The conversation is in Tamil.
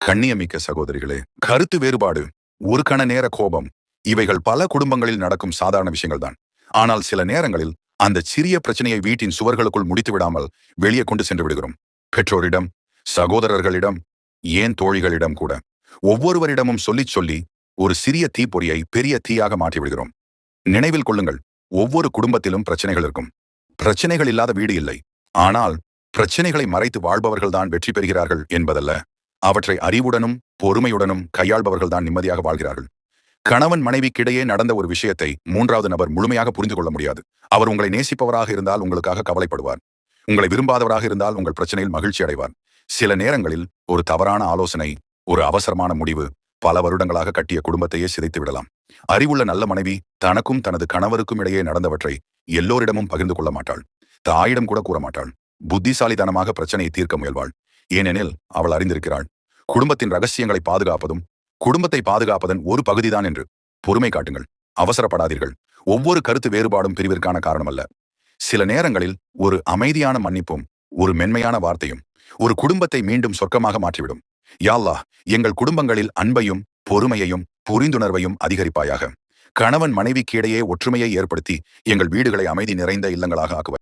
கண்ணியமிக்க சகோதரிகளே, கருத்து வேறுபாடு, ஒரு கண நேர கோபம், இவைகள் பல குடும்பங்களில் நடக்கும் சாதாரண விஷயங்கள் தான். ஆனால் சில நேரங்களில் அந்த சிறிய பிரச்சனையை வீட்டின் சுவர்களுக்குள் முடித்து விடாமல் வெளியே கொண்டு சென்று விடுகிறோம். பெற்றோரிடம், சகோதரர்களிடம், ஏன் தோழிகளிடம் கூட. ஒவ்வொருவரிடமும் சொல்லிச் சொல்லி ஒரு சிறிய தீப்பொறியை பெரிய தீயாக மாற்றி விடுகிறோம். நினைவில் கொள்ளுங்கள், ஒவ்வொரு குடும்பத்திலும் பிரச்சனைகள் இருக்கும். பிரச்சனைகள் இல்லாத வீடு இல்லை. ஆனால் பிரச்சனைகளை மறைத்து வாழ்பவர்கள்தான் வெற்றி பெறுகிறார்கள் என்பதல்ல, அவற்றை அறிவுடனும் பொறுமையுடனும் கையாள்பவர்கள்தான் நிம்மதியாக வாழ்கிறார்கள். கணவன் மனைவிக்கிடையே நடந்த ஒரு விஷயத்தை மூன்றாவது நபர் முழுமையாக புரிந்து கொள்ள முடியாது. அவர் உங்களை நேசிப்பவராக இருந்தால் உங்களுக்காக கவலைப்படுவார். உங்களை விரும்பாதவராக இருந்தால் உங்கள் பிரச்சனையில் மகிழ்ச்சி அடைவார். சில நேரங்களில் ஒரு தவறான ஆலோசனை, ஒரு அவசரமான முடிவு பல வருடங்களாக கட்டிய குடும்பத்தையே சிதைத்து விடலாம். அறிவுள்ள நல்ல மனைவி தனக்கும் தனது கணவருக்கும் இடையே நடந்தவற்றை எல்லோரிடமும் பகிர்ந்து கொள்ள மாட்டாள். தாயிடம் கூட கூற மாட்டாள். புத்திசாலித்தனமாக பிரச்சனையை தீர்க்க முயல்வாள். ஏனெனில் அவள் அறிந்திருக்கிறாள், குடும்பத்தின் ரகசியங்களை பாதுகாப்பதும் குடும்பத்தை பாதுகாப்பதன் ஒரு பகுதிதான் என்று. பொறுமை காட்டுங்கள், அவசரப்படாதீர்கள். ஒவ்வொரு கருத்து வேறுபாடும் பிரிவிற்கான காரணம் அல்ல. சில நேரங்களில் ஒரு அமைதியான மன்னிப்பும் ஒரு மென்மையான வார்த்தையும் ஒரு குடும்பத்தை மீண்டும் சொர்க்கமாக மாற்றிவிடும். யா அல்லாஹ், எங்கள் குடும்பங்களில் அன்பையும் பொறுமையையும் புரிந்துணர்வையும் அதிகரிப்பாயாக. கணவன் மனைவிக்கு இடையே ஒற்றுமையை ஏற்படுத்தி எங்கள் வீடுகளை அமைதி நிறைந்த இல்லங்களாக ஆக்குவாய்.